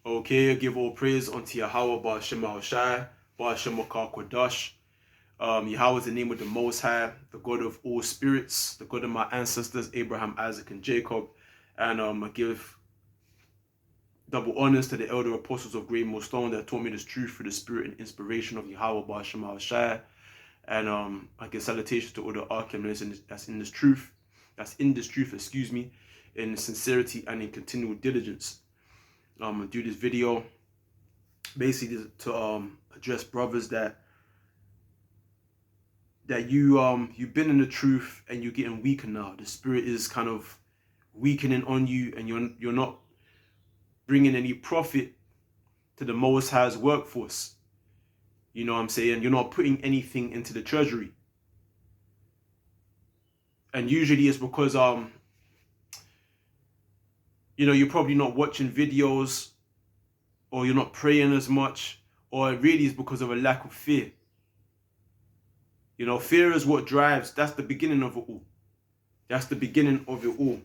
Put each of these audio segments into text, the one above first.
Okay, give all praise unto Yahweh, Ba'ashem Shai, Ba'ashem Kodash. Yahweh is the name of the Most High, the God of all spirits, the God of my ancestors, Abraham, Isaac, and Jacob. And I give double honors to the elder apostles of Great Millstone that taught me this truth through the spirit and inspiration of Yahweh, Ba'ashem Shai. And I give salutations to all the archimandrites that's in this truth, in sincerity and in continual diligence. I'm gonna do this video basically to address brothers that you've been in the truth and you're getting weaker now. The spirit is kind of weakening on you, and you're not bringing any profit to the Most High's workforce. You know what I'm saying? You're not putting anything into the treasury, and usually it's because you're probably not watching videos, or you're not praying as much, or it really is because of a lack of fear. Fear is what drives. That's the beginning of it all. That's the beginning of it all.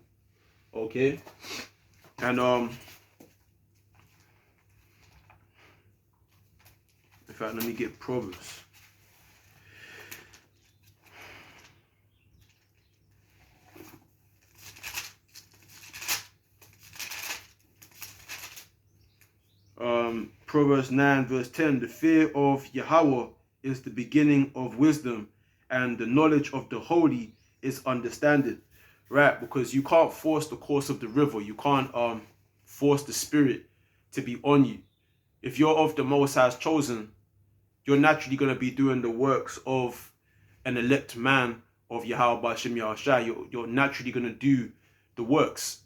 Okay? And in fact, let me get Proverbs. Proverbs 9 verse 10, the fear of Yahweh is the beginning of wisdom, and the knowledge of the holy is understanding. Right? Because you can't force the course of the river. You can't force the spirit to be on you. If you're of the Most High's chosen, you're naturally going to be doing the works of an elect man of Yahweh Ba'ashem Yahushua. You're naturally going to do the works.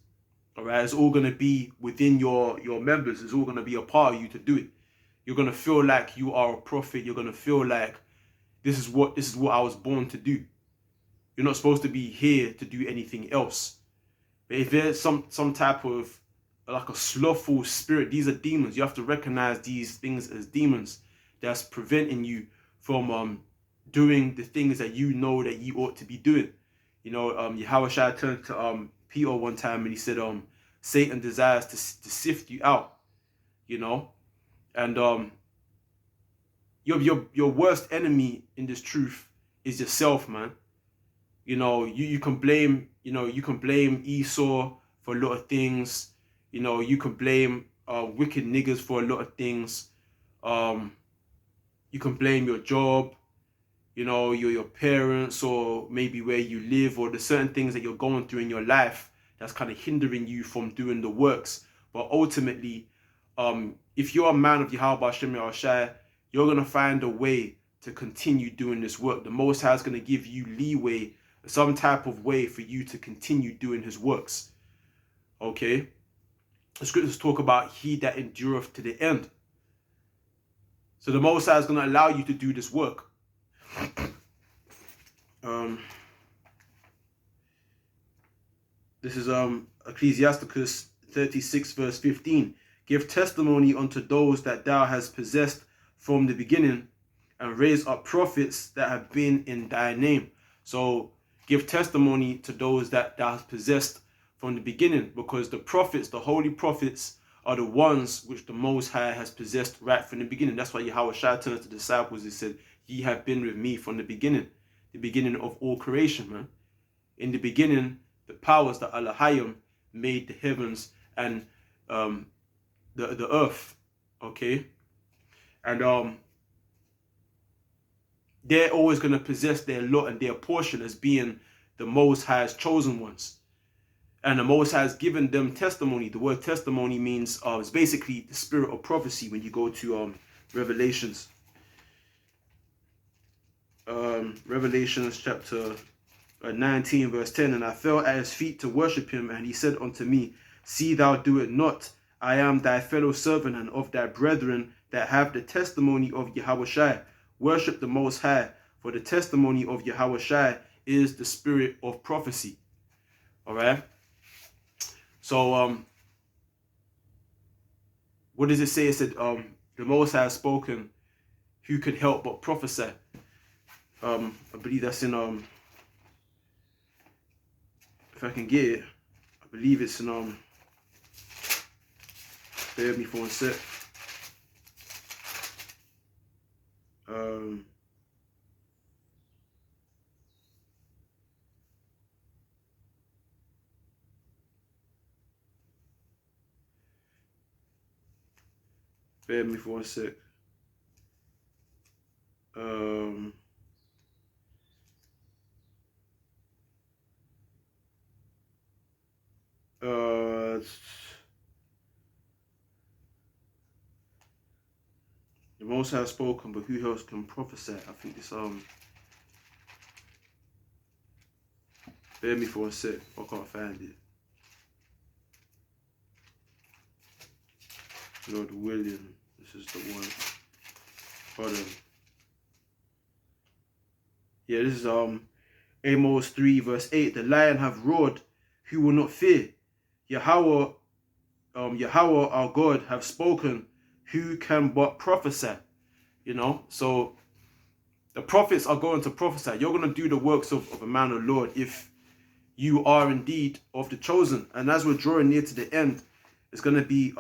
All right, it's all going to be within your members. It's all going to be a part of you to do it. You're going to feel like you are a prophet. You're going to feel like this is what I was born to do. You're not supposed to be here to do anything else. But if there's some type of like a slothful spirit, these are demons. You have to recognize these things as demons that's preventing you from doing the things that you know that you ought to be doing. Yahweh Shai turned to Peter one time and he said, Satan desires to sift you out, and your worst enemy in this truth is yourself, man. You can blame Esau for a lot of things. You can blame wicked niggas for a lot of things. You can blame your job, your parents, or maybe where you live, or the certain things that you're going through in your life that's kind of hindering you from doing the works. But ultimately, if you're a man of Yahweh Ba'ashem Yahushua, you're going to find a way to continue doing this work. The Most High is going to give you leeway, some type of way for you to continue doing his works. Okay? The scriptures talk about he that endureth to the end. So the Most High is going to allow you to do this work. This is Ecclesiasticus 36 verse 15. Give testimony unto those that thou hast possessed from the beginning, and raise up prophets that have been in thy name. So give testimony to those that thou hast possessed from the beginning, because the prophets, the holy prophets, are the ones which the Most High has possessed right from the beginning. That's why Yahweh Shai turned to the disciples and said, ye have been with me from the beginning of all creation, man. In the beginning, the powers, the Elohim, made the heavens and the earth, okay? And they're always going to possess their lot and their portion as being the Most High's chosen ones. And the Most High has given them testimony. The word testimony means, it's basically the spirit of prophecy when you go to Revelations. Revelations chapter 19 verse 10, and I fell at his feet to worship him, and he said unto me, see thou do it not. I am thy fellow servant and of thy brethren that have the testimony of Yahweh Shai. Worship the Most High, for the testimony of Yahweh Shai is the spirit of prophecy. All right. So what does it say? It said the Most High has spoken. Who could help but prophesy? I believe that's in if I can get it, I believe it's in Bear with me for 1 sec. Bear with me for 1 sec. The Most High has spoken, but who else can prophesy? I think it's Bear with me for 1 sec. I can't find it. Lord William. This is the one. Hold on. Yeah, this is Amos 3 verse 8. The lion have roared, who will not fear? Yahweh, Yahweh our God have spoken, who can but prophesy? You know, so the prophets are going to prophesy. You're going to do the works of a man of Lord if you are indeed of the chosen. And as we're drawing near to the end, it's going to be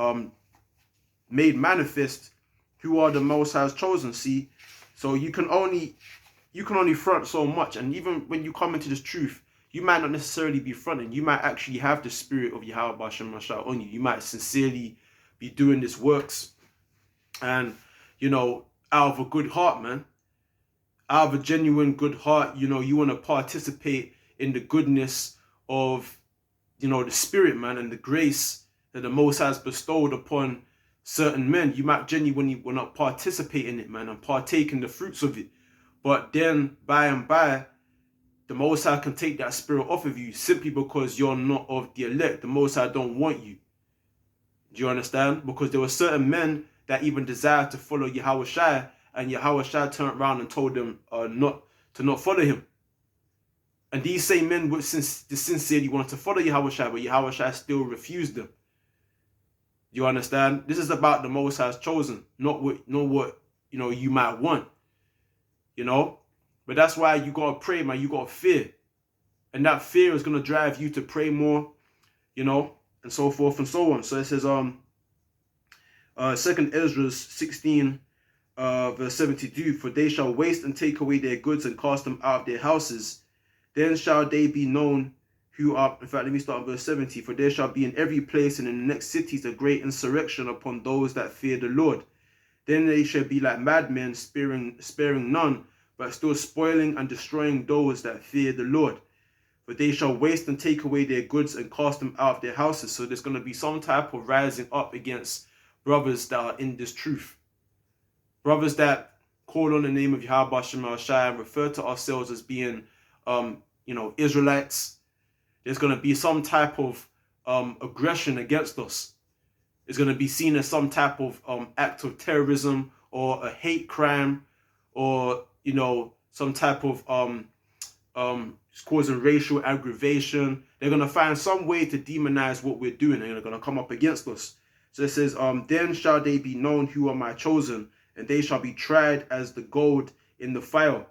made manifest who are the Most High's chosen. See, so you can only front so much, and even when you come into this truth, you might not necessarily be fronting. You might actually have the spirit of Yahweh Bashem Mashah on you. You might sincerely be doing this works, and you know, out of a good heart, man, out of a genuine good heart, you know, you want to participate in the goodness of, you know, the spirit, man, and the grace that the Most High has bestowed upon certain men. You might genuinely want to participate in it, man, and partake in the fruits of it. But then, by and by, the Most High can take that spirit off of you simply because you're not of the elect. The Most High don't want you. Do you understand? Because there were certain men that even desired to follow Yahweh Shai, and Yahweh Shai turned around and told them not to follow him. And these same men would sincerely wanted to follow Yahweh Shai, but Yahweh Shai still refused them. Do you understand? This is about the Most High's chosen, not what you know you might want. You know? But that's why you gotta pray, man. You gotta fear. And that fear is gonna drive you to pray more, you know, and so forth and so on. So it says 2nd Ezra 16 verse 72, for they shall waste and take away their goods and cast them out of their houses. Then shall they be known who are, in fact, let me start on verse 70, for there shall be in every place and in the next cities a great insurrection upon those that fear the Lord. Then they shall be like madmen, sparing none, but still spoiling and destroying those that fear the Lord. For they shall waste and take away their goods and cast them out of their houses. So there's going to be some type of rising up against brothers that are in this truth. Brothers that call on the name of Yahweh Shema Shai and refer to ourselves as being, you know, Israelites. There's going to be some type of aggression against us. It's going to be seen as some type of act of terrorism or a hate crime, or, you know, some type of causing racial aggravation. They're going to find some way to demonize what we're doing, and they're going to come up against us. So it says, then shall they be known who are my chosen, and they shall be tried as the gold in the fire.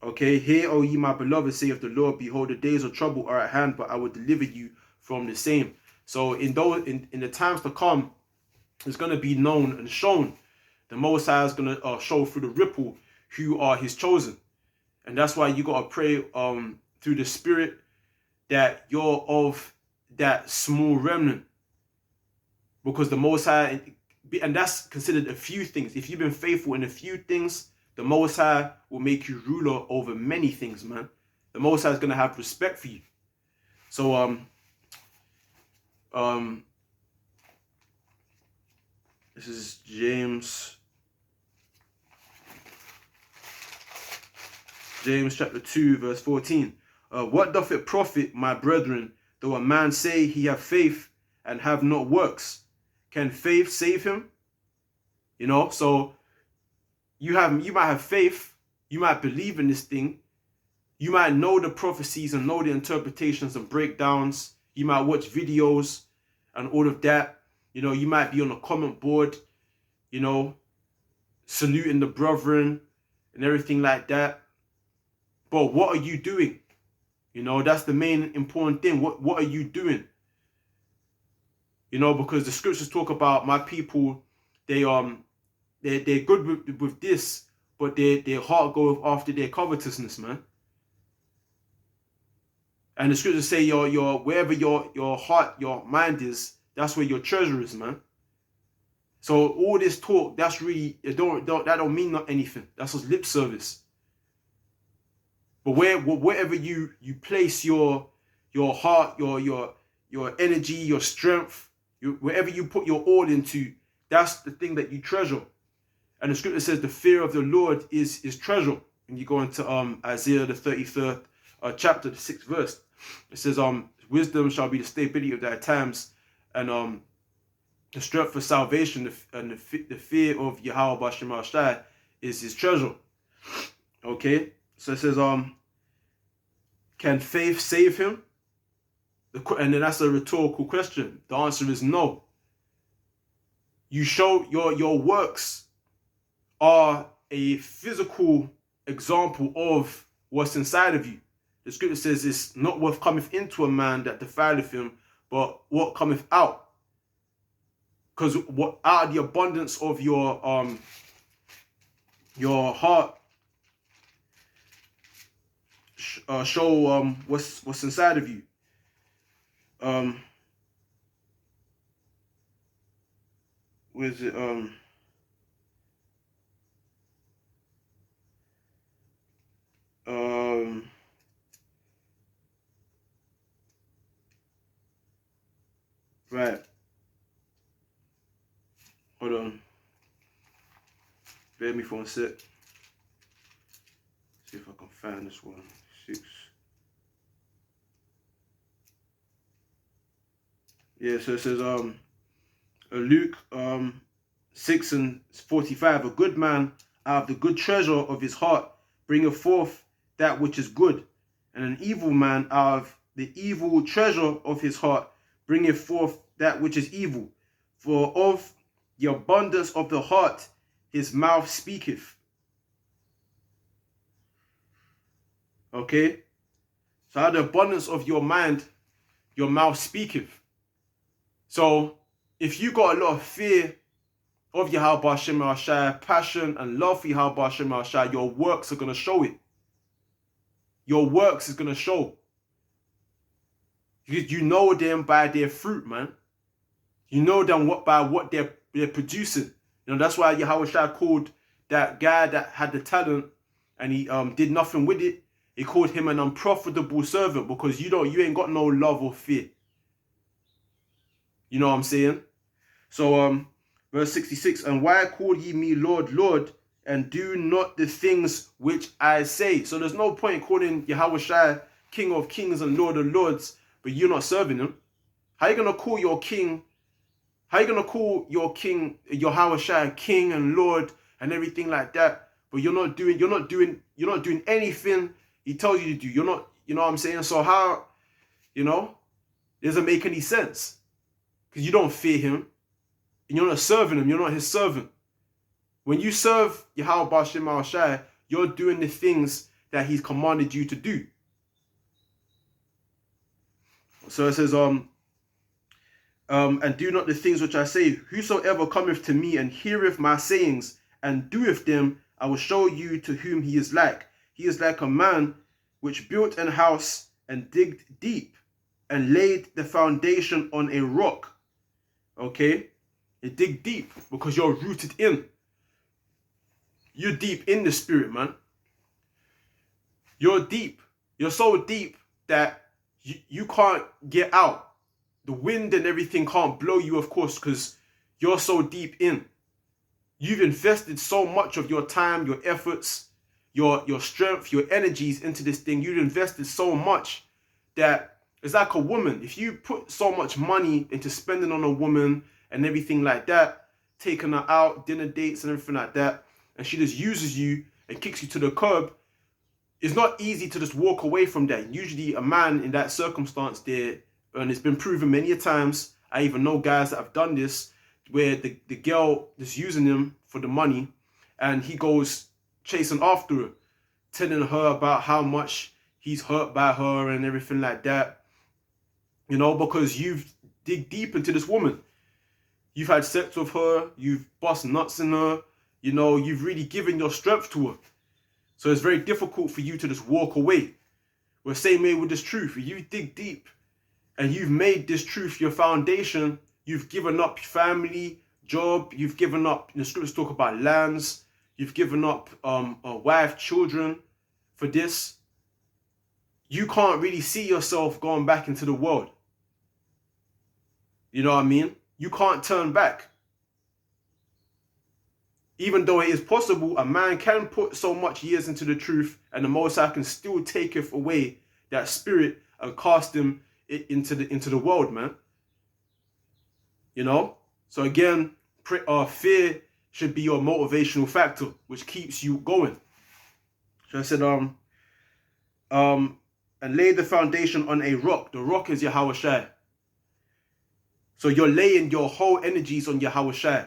Okay, hear, O ye my beloved, saith the Lord, behold, the days of trouble are at hand, but I will deliver you from the same. So in the times to come, it's going to be known and shown. The Most High is going to show through the ripple who are his chosen. And that's why you got to pray through the Spirit that you're of that small remnant. Because the Most High, and that's considered a few things. If you've been faithful in a few things, the Most High will make you ruler over many things, man. The Most High is going to have respect for you. So, this is James chapter 2, verse 14. What doth it profit, my brethren, though a man say he have faith and have not works? Can faith save him? You know, so you might have faith, you might believe in this thing, you might know the prophecies and know the interpretations and breakdowns, you might watch videos and all of that, you know, you might be on a comment board, you know, saluting the brethren and everything like that. But what are you doing? You know, that's the main important thing. What are you doing? You know, because the scriptures talk about my people, they're good with this, but their heart goeth after their covetousness, man. And the scriptures say your wherever your heart, your mind is, that's where your treasure is, man. So all this talk, that's really that don't mean not anything. That's just lip service. But wherever you place your heart, your energy, your strength, wherever you put your all into, that's the thing that you treasure. And the scripture says the fear of the Lord is treasure. And you go into Isaiah the 33rd chapter, the 6th verse. It says wisdom shall be the stability of thy times, and the strength for salvation, and the fear of Yahweh Bashem Shai is his treasure. Okay, so it says can faith save him? And then that's a rhetorical question. The answer is no. You show your works are a physical example of what's inside of you. The scripture says it's not what cometh into a man that defileth him, but what cometh out. Because what out of the abundance of your heart show what's inside of you. Where is it? Right. Hold on. Bear me for a sec. See if I can find this one. 6. Yeah, so it says Luke 6:45. A good man out of the good treasure of his heart bringeth forth that which is good, and an evil man out of the evil treasure of his heart bringeth forth that which is evil. For of the abundance of the heart his mouth speaketh. Okay? So out of the abundance of your mind, your mouth speaketh. So if you got a lot of fear of Yahweh Bashem Shai, passion and love for Yahweh Bashem Shai, your works are going to show it. Your works is going to show. You know them by their fruit, man. You know them by what they're producing. You know, that's why Yahweh Shai called that guy that had the talent and he did nothing with it. He called him an unprofitable servant, because you ain't got no love or fear. You know what I'm saying? So verse 66, and why call ye me Lord, Lord, and do not the things which I say? So there's no point calling Yahweh Shai King of Kings and Lord of Lords, but you're not serving him. How you gonna call your king? How you gonna call your king Yahweh Shai King and Lord and everything like that? But you're not doing anything he tells you to do. You're not, you know what I'm saying? So how, you know, it doesn't make any sense. Because you don't fear him. And you're not serving him. You're not his servant. When you serve Yahweh Bashem Shai, you're doing the things that he's commanded you to do. So it says, and do not the things which I say. Whosoever cometh to me and heareth my sayings and doeth them, I will show you to whom he is like. He is like a man which built an house and digged deep and laid the foundation on a rock. Okay? You dig deep because you're rooted in. You're deep in the spirit, man. You're deep. You're so deep that you can't get out. The wind and everything can't blow you, of course, because you're so deep in. You've invested so much of your time, your efforts, your strength, your energies into this thing. You've invested so much that it's like a woman. If you put so much money into spending on a woman and everything like that, taking her out, dinner dates and everything like that, and she just uses you and kicks you to the curb, it's not easy to just walk away from that. Usually a man in that circumstance there, and it's been proven many a times, I even know guys that have done this, where the girl is using him for the money and he goes chasing after her, telling her about how much he's hurt by her and everything like that. You know, because you've dig deep into this woman. You've had sex with her, you've bust nuts in her, you know, you've really given your strength to her. So it's very difficult for you to just walk away. Well, same way with this truth. If you dig deep and you've made this truth your foundation, you've given up family, job, you've given up, the scriptures talk about lands, you've given up a wife, children for this, you can't really see yourself going back into the world. You know what I mean? You can't turn back. Even though it is possible, a man can put so much years into the truth, and the Most High can still taketh away that spirit and cast him into the world, man. You know? So again, fear should be your motivational factor, which keeps you going. So I said, and lay the foundation on a rock. The rock is Yahweh Shai. So you're laying your whole energies on Yahweh Shai.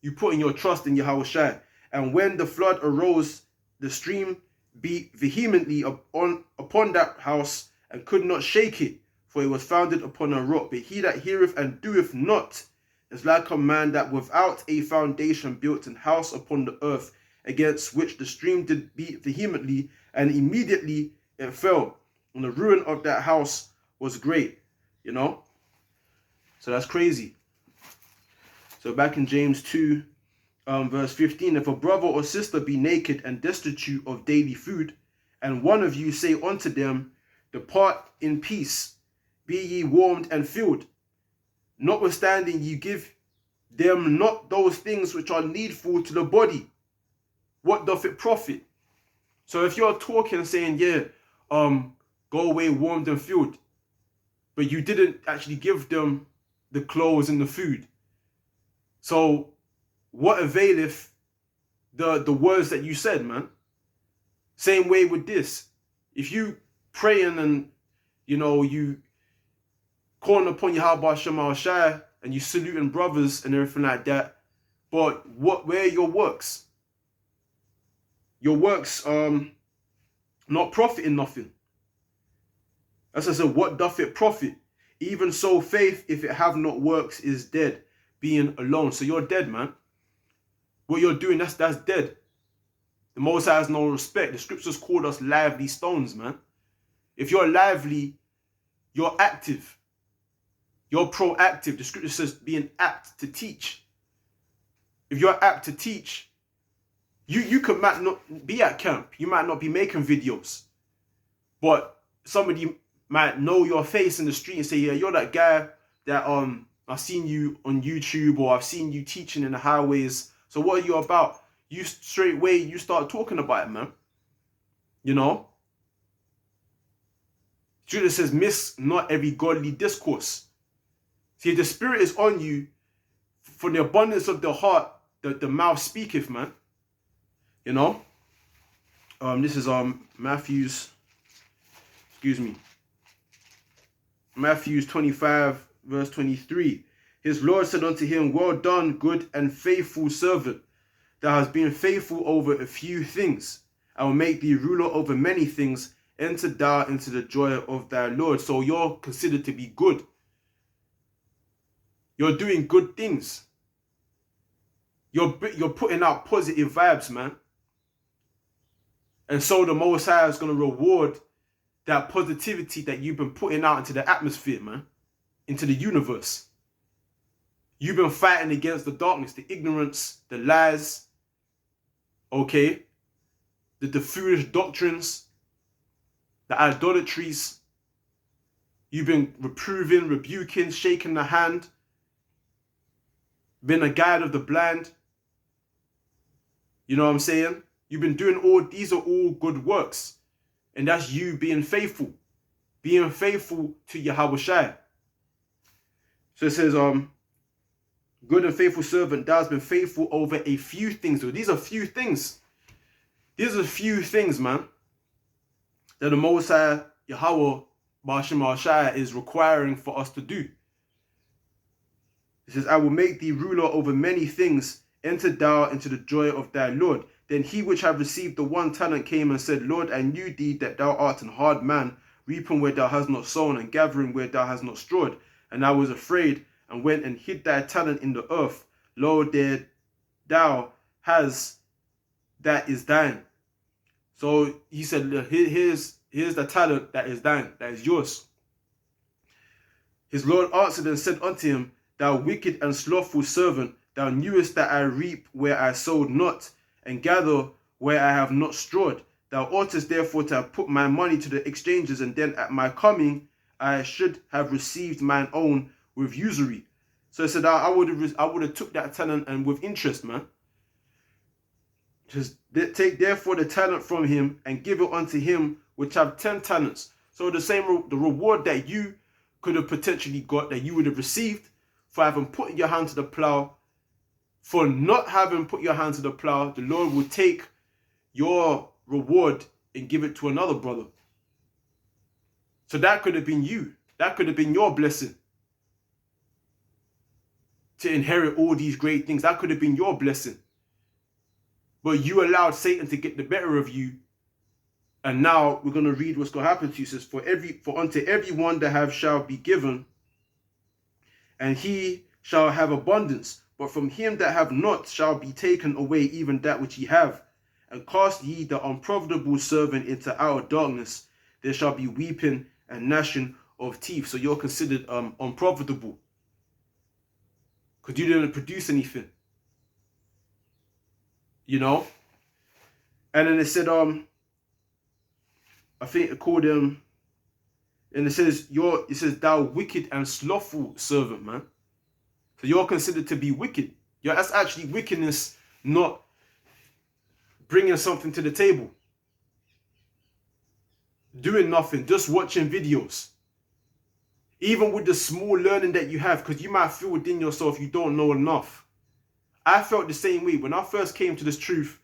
You putting your trust in Yahweh Shai. And when the flood arose, the stream beat vehemently upon that house and could not shake it, for it was founded upon a rock. But he that heareth and doeth not is like a man that without a foundation built an house upon the earth, against which the stream did beat vehemently, and immediately it fell. And the ruin of that house was great. You know? So that's crazy. So back in James 2, verse 15, if a brother or sister be naked and destitute of daily food, and one of you say unto them, depart in peace, be ye warmed and filled, notwithstanding ye give them not those things which are needful to the body, what doth it profit? So if you're talking saying, yeah, go away warmed and filled, but you didn't actually give them the clothes and the food, so what availeth the words that you said, man? Same way with this. If you praying and, you know, you calling upon Yahweh Shema Shai and you saluting brothers and everything like that, but where are your works? Your works not profiting nothing. As I said, what doth it profit? Even so, faith, if it have not works, is dead, being alone. So you're dead, man. What you're doing, that's dead. The Most High has no respect. The scriptures called us lively stones, man. If you're lively, you're active. You're proactive. The scripture says being apt to teach. If you're apt to teach, you might not be at camp. You might not be making videos. But somebody might know your face in the street and say, yeah, you're that guy that I've seen you on YouTube, or I've seen you teaching in the highways. So what are you about? You straight away, you start talking about it, man. You know? Judah says, miss not every godly discourse. See, the spirit is on you. From the abundance of the heart, the mouth speaketh, man. You know? This is Matthew's 25, verse 23. His Lord said unto him, well done, good and faithful servant. Thou hast been faithful over a few things. I will make thee ruler over many things. Enter thou into the joy of thy Lord. So you're considered to be good. You're doing good things. You're putting out positive vibes, man. And so the Most High is going to reward that positivity that you've been putting out into the atmosphere, man. Into the universe. You've been fighting against the darkness, the ignorance, the lies, okay? The foolish doctrines, the idolatries. You've been reproving, rebuking, shaking the hand, been a guide of the blind. You know what I'm saying? You've been doing these are all good works. And that's you being faithful to Yahweh Shai. So it says, good and faithful servant, thou hast been faithful over a few things. So these are few things. These are few things, man, that the Most High, Yahweh, Ba'ashem Shai, is requiring for us to do. It says, I will make thee ruler over many things. Enter thou into the joy of thy Lord. Then he which had received the 1 talent came and said, Lord, I knew thee that thou art an hard man, reaping where thou hast not sown, and gathering where thou hast not strawed. And I was afraid, and went and hid thy talent in the earth. Lo, there thou hast that is thine. So he said, here's the talent that is thine, that is yours. His Lord answered and said unto him, Thou wicked and slothful servant, thou knewest that I reap where I sowed not, and gather where I have not strawed. Thou oughtest therefore to have put my money to the exchangers, and then at my coming I should have received mine own with usury. So I said, I would have took that talent and with interest, man. Just take therefore the talent from him and give it unto him which have 10 talents. So the reward that you could have potentially got, that you would have received for having put your hand to the plow, for not having put your hand to the plow, the Lord will take your reward and give it to another brother. So that could have been you. That could have been your blessing to inherit all these great things. That could have been your blessing. But you allowed Satan to get the better of you. And now we're going to read what's going to happen to you. It says, For unto everyone that have shall be given, and he shall have abundance. But from him that have not shall be taken away even that which ye have. And cast ye the unprofitable servant into outer darkness. There shall be weeping and gnashing of teeth. So you're considered unprofitable, because you didn't produce anything. You know? And then it said, I think it called him, and it says, thou wicked and slothful servant, man. So you're considered to be wicked. That's actually wickedness, not bringing something to the table. Doing nothing, just watching videos. Even with the small learning that you have, because you might feel within yourself you don't know enough. I felt the same way. When I first came to this truth,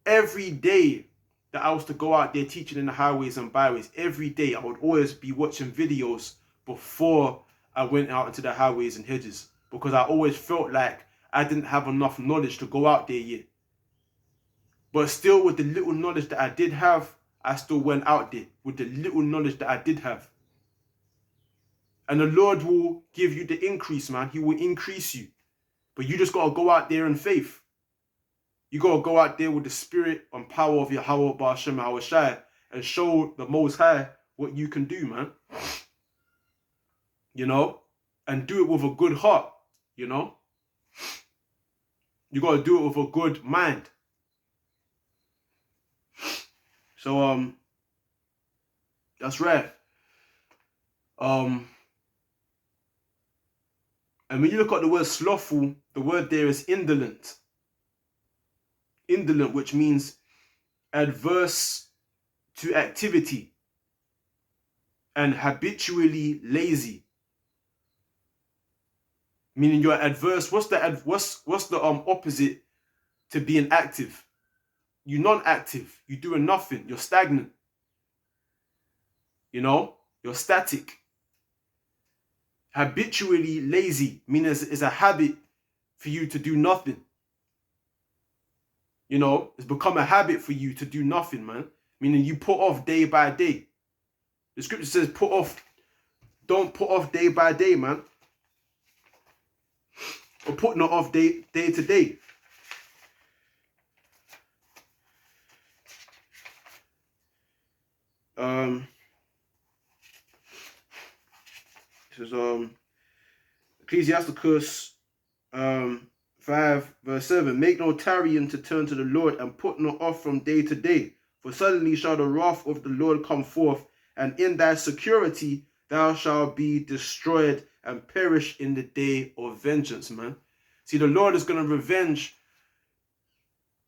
every day that I was to go out there teaching in the highways and byways, every day I would always be watching videos before I went out into the highways and hedges, because I always felt like I didn't have enough knowledge to go out there yet. But still, with the little knowledge that I did have, I still went out there with the little knowledge that I did have. And the Lord will give you the increase, man. He will increase you. But you just got to go out there in faith. You got to go out there with the spirit and power of Yahweh Ba'ashem Hawashai and show the Most High what you can do, man. You know? And do it with a good heart, you know? You got to do it with a good mind. So, that's right. And when you look at the word slothful, the word there is indolent. Indolent, which means adverse to activity and habitually lazy. Meaning you're adverse. What's the opposite to being active? You're non-active. You're doing nothing. You're stagnant. You know? You're static. Habitually lazy, meaning it's a habit for you to do nothing. You know, it's become a habit for you to do nothing, man. Meaning you put off day by day. The scripture says don't put off day by day, man. Or put not off day to day. This is Ecclesiasticus 5 verse 7. Make no tarrying to turn to the Lord, and put not off from day to day. For suddenly shall the wrath of the Lord come forth, and in thy security thou shalt be destroyed and perish in the day of vengeance, man. See, the Lord is going to revenge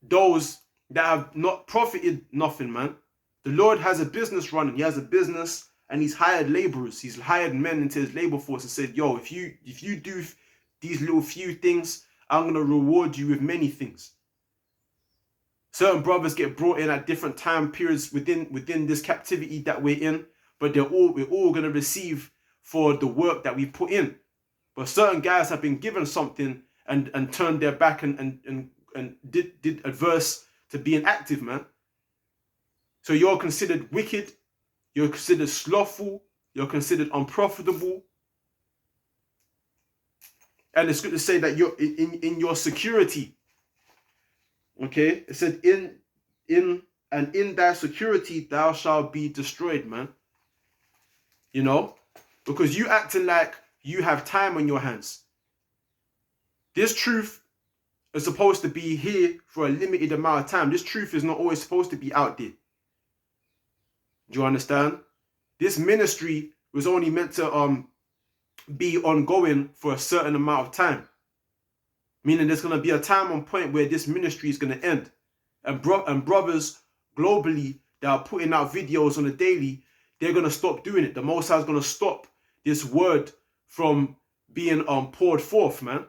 those that have not profited nothing, man. The Lord has a business running. He has a business, and he's hired laborers. He's hired men into his labor force and said, yo, if you do these little few things, I'm going to reward you with many things. Certain brothers get brought in at different time periods within this captivity that we're in, but we're all going to receive for the work that we put in. But certain guys have been given something and turned their back and did adverse to being active, man. So you're considered wicked, you're considered slothful, you're considered unprofitable, And the scriptures say that you're in your security. Okay? It said in thy security thou shalt be destroyed, man. You know? Because you acting like you have time on your hands. This truth is supposed to be here for a limited amount of time. This truth is not always supposed to be out there. Do you understand? This ministry was only meant to be ongoing for a certain amount of time. Meaning there's going to be a time on point where this ministry is going to end. And brothers globally that are putting out videos on a daily, they're going to stop doing it. The Most High is going to stop this word from being poured forth, man.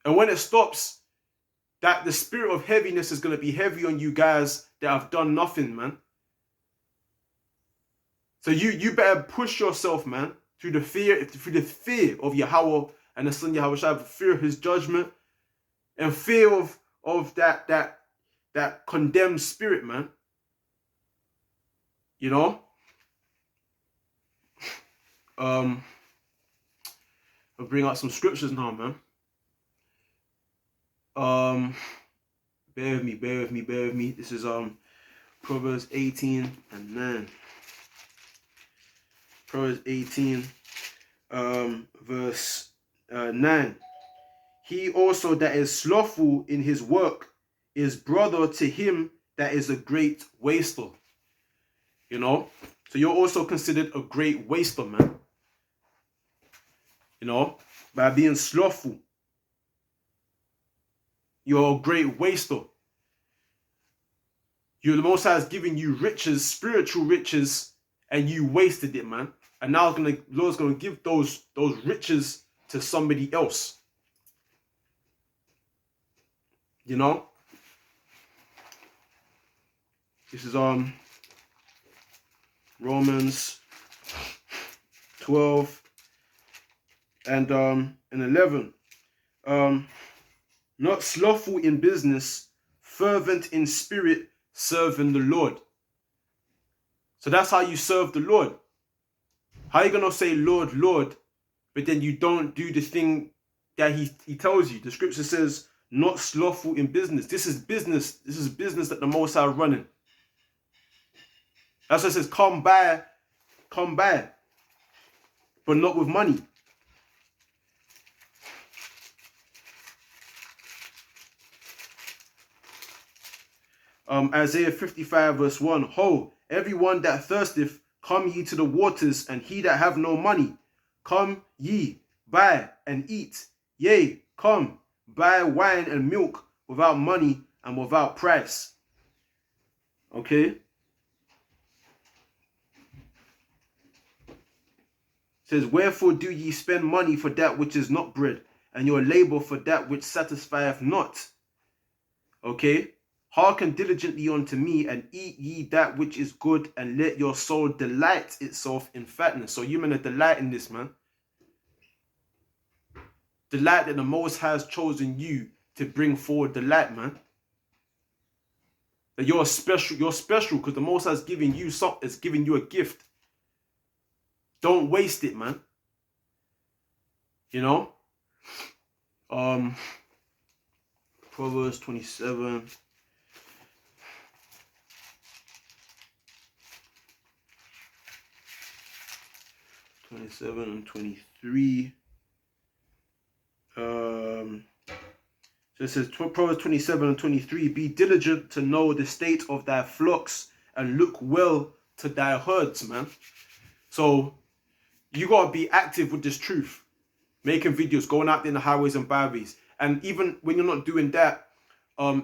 And when it stops, that the spirit of heaviness is going to be heavy on you guys that have done nothing, man. So you better push yourself, man, through the fear of Yahweh and the Son Yahweh Shai, fear of his judgment, and fear of that condemned spirit, man. You know? I'll bring out some scriptures now, man. Bear with me. This is Proverbs 18:9. Proverbs 18, verse 9. He also that is slothful in his work is brother to him that is a great waster. You know? So you're also considered a great waster, man. You know? By being slothful. You're a great waster. The Most High has given you riches, spiritual riches, and you wasted it, man. And now Lord's gonna give those riches to somebody else. You know? This is Romans 12 and 11. Not slothful in business, fervent in spirit, serving the Lord. So that's how you serve the Lord. How are you going to say, Lord, Lord, but then you don't do the thing that he tells you? The scripture says, not slothful in business. This is business. This is business that the Most High are running. That's what it says, come by, but not with money. Isaiah 55 verse 1. Ho, everyone that thirsteth, come ye to the waters, and he that have no money, come ye, buy and eat. Yea, come, buy wine and milk without money and without price. Okay? It says, wherefore do ye spend money for that which is not bread, and your labor for that which satisfieth not? Okay? Hearken diligently unto me, and eat ye that which is good, and let your soul delight itself in fatness. So you men are delight in this, man. Delight that the Most High has chosen you to bring forward the light, man. That you're special because the Most High has given you something, is giving you a gift. Don't waste it, man. You know? Proverbs 27. 27 and 23. So it says, Proverbs 27 and 23, be diligent to know the state of thy flocks, and look well to thy herds, man. So you got to be active with this truth, making videos, going out in the highways and byways. And even when you're not doing that,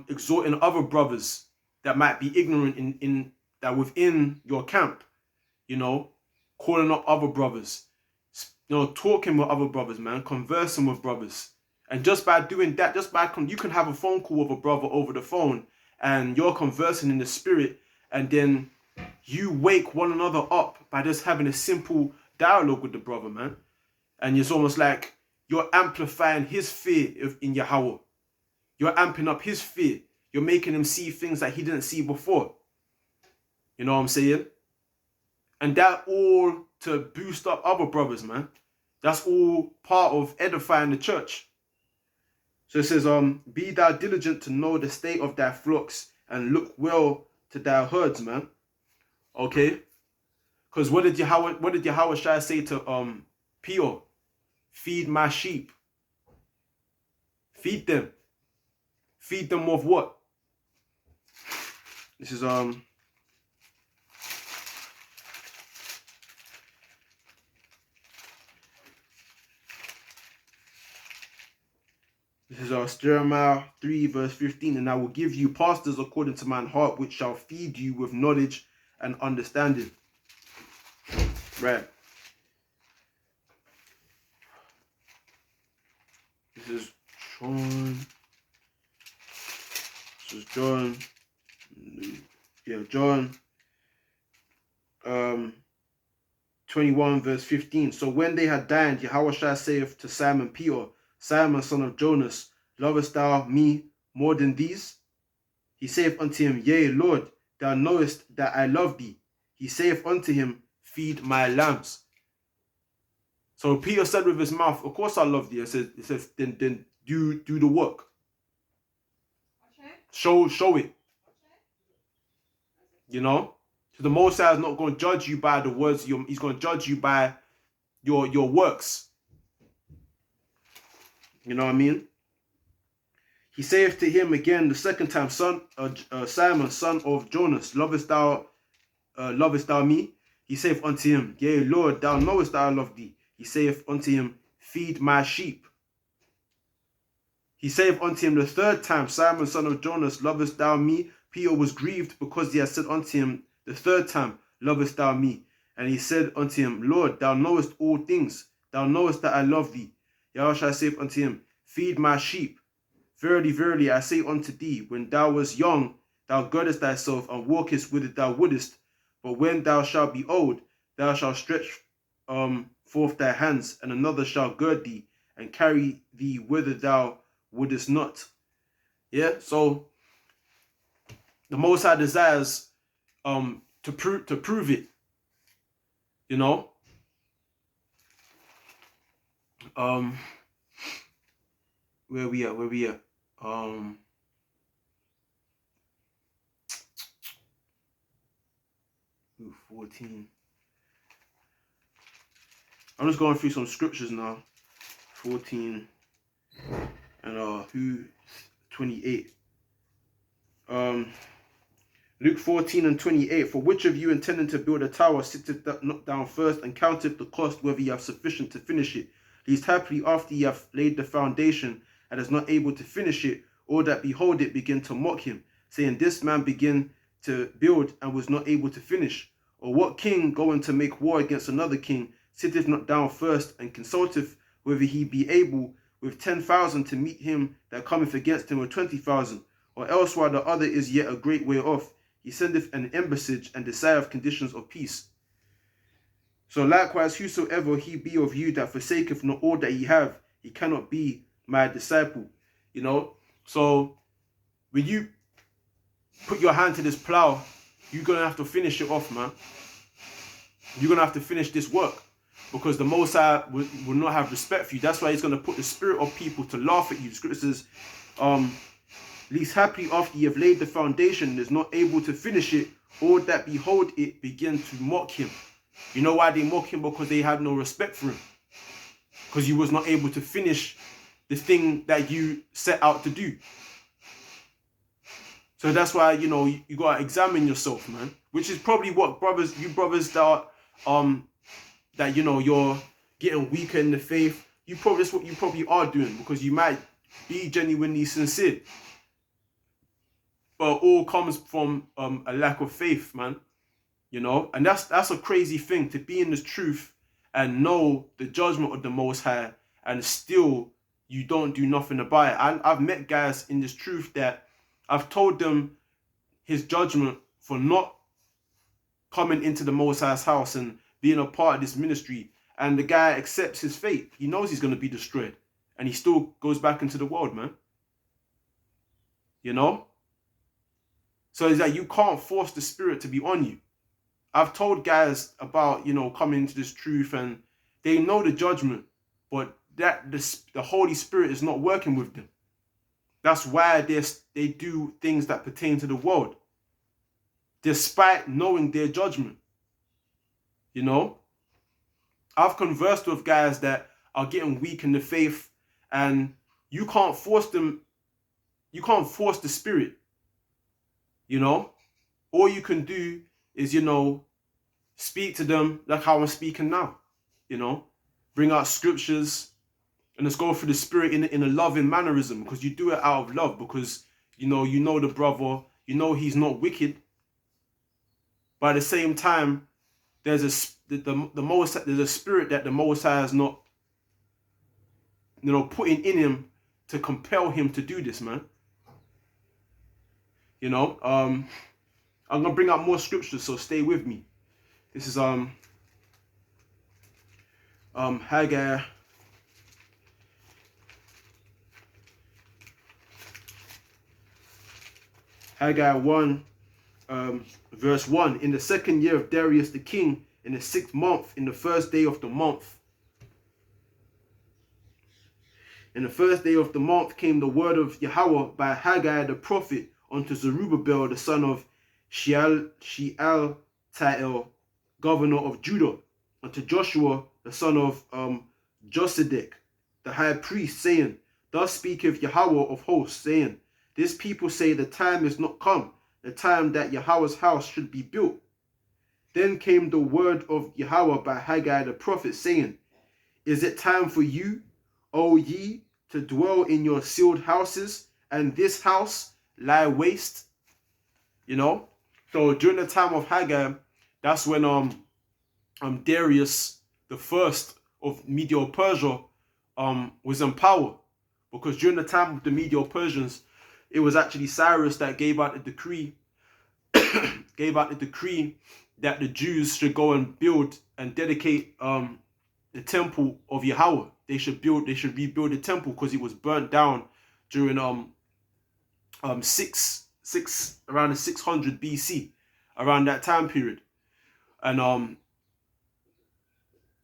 exhorting other brothers that might be ignorant in that within your camp, you know, calling up other brothers, you know, talking with other brothers, man, conversing with brothers. And just by doing that, you can have a phone call with a brother over the phone, and you're conversing in the spirit, and then you wake one another up by just having a simple dialogue with the brother, man. And it's almost like you're amplifying his fear in Yahweh. You're amping up his fear. You're making him see things that he didn't see before. You know what I'm saying? And that all to boost up other brothers, man. That's all part of edifying the church. So it says, be thou diligent to know the state of thy flocks and look well to thy herds, man. Okay? Because what did Yahweh Shai say to Peor? Feed my sheep. Feed them. Feed them with what? This is Jeremiah 3 verse 15. And I will give you pastors according to mine heart, which shall feed you with knowledge and understanding. Right. This is John. This is John. Yeah, John 21 verse 15. So when they had dined, Yahushua saith to Simon Peter, Simon son of Jonas, lovest thou me more than these? He saith unto him, Yea, Lord, thou knowest that I love thee. He saith unto him, Feed my lambs. So Peter said with his mouth, Of course I love thee. It says then do the work. Okay. Show it. You know? So the Most High is not going to judge you by the words. He's going to judge you by your works. You know what I mean? He saith to him again the second time, Simon, son of Jonas, lovest thou me? He saith unto him, Yea, Lord, thou knowest that I love thee. He saith unto him, Feed my sheep. He saith unto him the third time, Simon, son of Jonas, lovest thou me? Peter was grieved because he had said unto him the third time, Lovest thou me? And he said unto him, Lord, thou knowest all things. Thou knowest that I love thee. Yahushua saith unto him, Feed my sheep. Verily, verily, I say unto thee, when thou wast young, thou girdest thyself and walkest whither thou wouldest. But when thou shalt be old, thou shalt stretch forth thy hands, and another shall gird thee and carry thee whither thou wouldest not. Yeah, so the Most High desires to prove it. You know. Where we at? 14. I'm just going through some scriptures now. 14 and 28. Luke 14 and 28. For which of you intending to build a tower sitteth not down first and counteth the cost whether ye have sufficient to finish it? Lest happily after ye have laid the foundation and is not able to finish it, all that behold it begin to mock him, saying, This man began to build and was not able to finish. Or what king going to make war against another king sitteth not down first and consulteth whether he be able with 10,000 to meet him that cometh against him with 20,000? Or else while the other is yet a great way off, he sendeth an embassage and desireth conditions of peace. So likewise, whosoever he be of you that forsaketh not all that he have, he cannot be my disciple. You know, so when you put your hand to this plow, you're going to have to finish it off, man. You're going to have to finish this work because the Most High will not have respect for you. That's why he's going to put the spirit of people to laugh at you. The scripture says, least happily after ye have laid the foundation and is not able to finish it, all that behold it begin to mock him. You know why they mock him? Because they had no respect for him. Because you was not able to finish the thing that you set out to do. So that's why, you know, you got to examine yourself, man. Which is probably what you brothers that you know, you're getting weaker in the faith. That's what you probably are doing, because you might be genuinely sincere. But all comes from a lack of faith, man. You know, and that's a crazy thing, to be in the truth and know the judgment of the Most High, and still you don't do nothing about it. I've met guys in this truth that I've told them his judgment for not coming into the Most High's house and being a part of this ministry, and the guy accepts his fate. He knows he's going to be destroyed, and he still goes back into the world, man. You know? So it's like you can't force the spirit to be on you. I've told guys about, you know, coming into this truth, and they know the judgment, but the Holy Spirit is not working with them. That's why they do things that pertain to the world, despite knowing their judgment. You know, I've conversed with guys that are getting weak in the faith, and you can't force them. You can't force the Spirit. You know, all you can do is, speak to them like how I'm speaking now. Bring out scriptures and let's go through the Spirit in a loving mannerism, because you do it out of love, because you know the brother, he's not wicked. But at the same time, there's there's a spirit that the Most High has not, putting in him to compel him to do this, man. I'm gonna bring out more scriptures, so stay with me. This is Haggai. Haggai 1, verse 1. In the 2nd year of Darius the king, in the 6th month, in the 1st day of the month. In the 1st day of the month came the word of Yahweh by Haggai the prophet unto Zerubbabel the son of Shealtiel, governor of Judah, unto Joshua the son of Josedek, the high priest, saying, Thus speaketh Yahweh of hosts, saying, This people say the time is not come, the time that Yahweh's house should be built. Then came the word of Yahweh by Haggai the prophet, saying, Is it time for you, O ye, to dwell in your sealed houses, and this house lie waste? So during the time of Haggai, that's when Darius the first of Medo-Persia was in power, because during the time of the Medo-Persians, it was actually Cyrus that gave out the decree that the Jews should go and build and dedicate the temple of Yahweh. They should rebuild the temple, because it was burnt down during around the 600 BC, around that time period. And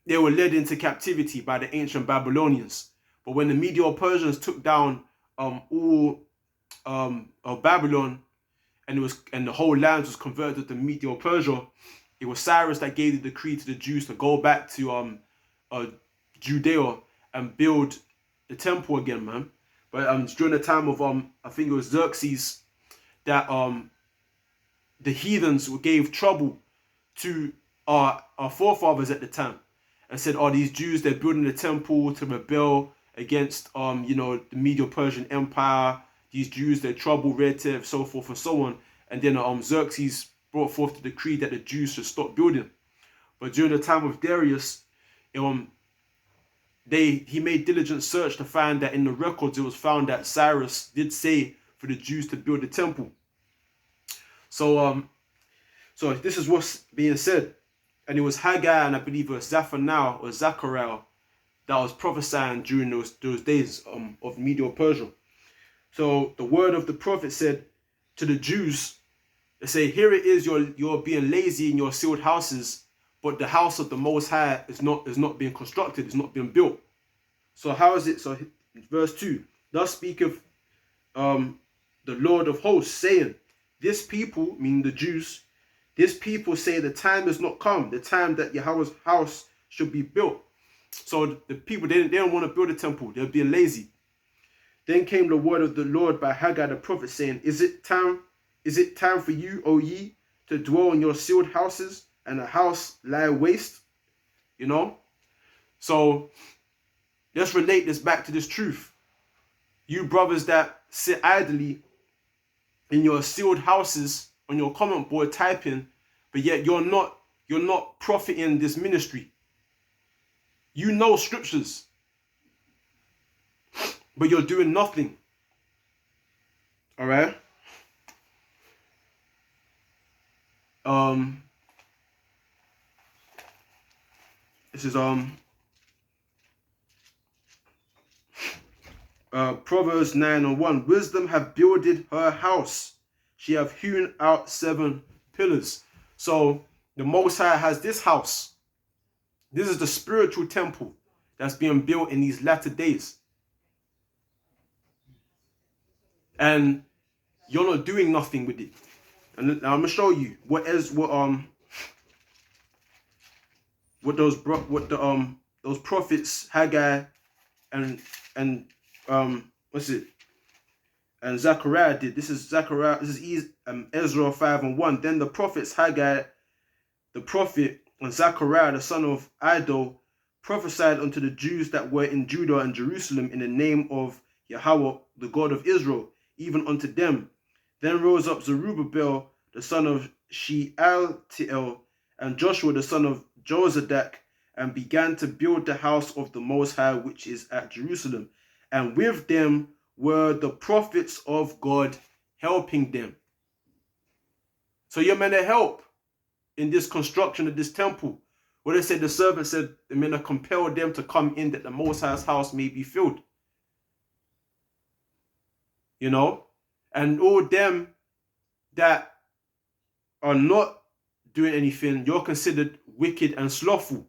they were led into captivity by the ancient Babylonians. But when the Medo-Persians took down all of Babylon, and the whole land was converted to Medo-Persia, it was Cyrus that gave the decree to the Jews to go back to Judea and build the temple again, man. But during the time of I think it was Xerxes, that the heathens gave trouble to our forefathers at the time, and said, these Jews, they're building the temple to rebel against the Medo-Persian Empire. These Jews, they're trouble, red tape, so forth and so on. And then Xerxes brought forth the decree that the Jews should stop building. But during the time of Darius, he made diligent search to find that in the records it was found that Cyrus did say for the Jews to build the temple. So this is what's being said. And it was Haggai, and I believe it was Zephaniah or Zechariah, that was prophesying during those days of Medo-Persia. So the word of the prophet said to the Jews, they say, here it is, you're being lazy in your sealed houses, but the house of the Most High is not being constructed, it's not being built. So how is it? So verse 2, thus speaketh the Lord of hosts, saying, this people, meaning the Jews, this people say the time is not come, the time that Yahweh's house should be built. So the people, they don't want to build a temple, they're being lazy. Then came the word of the Lord by Haggai the prophet, saying, Is it time for you, O ye, to dwell in your sealed houses, and the house lie waste? So let's relate this back to this truth. You brothers that sit idly in your sealed houses on your comment board typing, but yet you're not profiting this ministry. You know scriptures, but you're doing nothing. All right. This is Proverbs 9:1. Wisdom have builded her house. She have hewn out 7 pillars. So the Most High has this house. This is the spiritual temple that's being built in these latter days. And you're not doing nothing with it. And I'm gonna show you what those prophets Haggai and what's it and Zechariah did. This is Zechariah. This is Ezra 5:1. Then the prophets Haggai, the prophet, and Zechariah the son of Iddo prophesied unto the Jews that were in Judah and Jerusalem in the name of Yahweh, the God of Israel, even unto them. Then rose up Zerubbabel the son of Shealtiel and Joshua the son of Jozadak, and began to build the house of the Most High, which is at Jerusalem. And with them were the prophets of God helping them. So you're meant to help in this construction of this temple. What they said, the servant said, they're meant to compel them to come in that the Most High's house may be filled. You know? And all them that are not doing anything, you're considered wicked and slothful.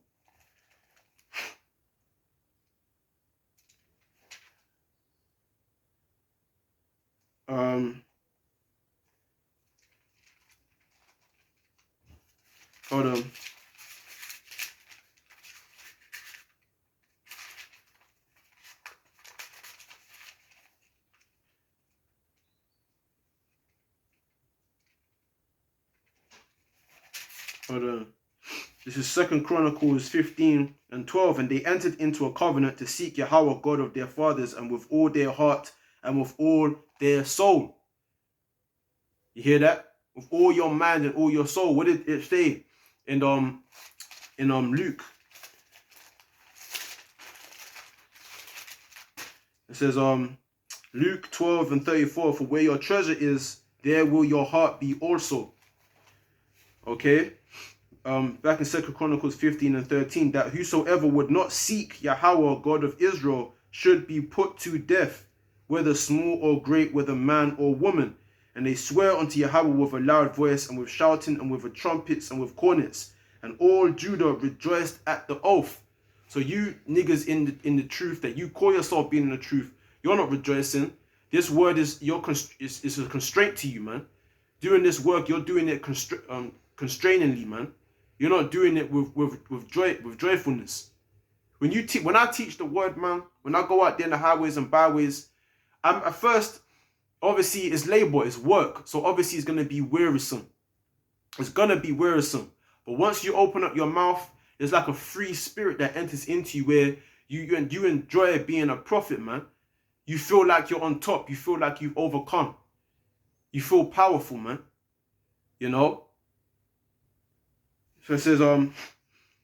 Hold on. This is 2 Chronicles 15:12. And they entered into a covenant to seek Yahweh, God of their fathers, and with all their heart and with all their soul. You hear that? With all your mind and all your soul. What did it say in Luke? It says Luke 12:34. For where your treasure is, there will your heart be also. Okay. Back in 2 Chronicles 15:13, that whosoever would not seek Yahweh, God of Israel, should be put to death, whether small or great, whether man or woman. And they swear unto Yahweh with a loud voice, and with shouting, and with trumpets, and with cornets. And all Judah rejoiced at the oath. So you niggas in the truth, that you call yourself being in the truth, you're not rejoicing. This word is a constraint to you, man. Doing this work, you're doing it constrainingly, man. You're not doing it with joyfulness. When I teach the word, man, when I go out there in the highways and byways, I'm at first, obviously it's labor, it's work. So obviously it's gonna be wearisome. It's gonna be wearisome. But once you open up your mouth, there's like a free spirit that enters into you where you enjoy being a prophet, man. You feel like you're on top. You feel like you've overcome. You feel powerful, man. You know? So it says,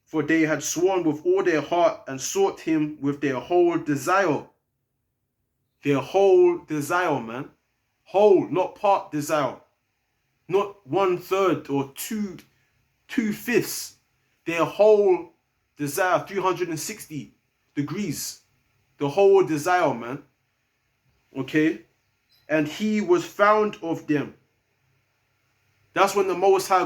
for they had sworn with all their heart and sought him with their whole desire. Their whole desire, man. Whole, not part desire. Not 1/3 or 2/5. Their whole desire, 360 degrees. The whole desire, man. Okay? And he was found of them. That's when the Most High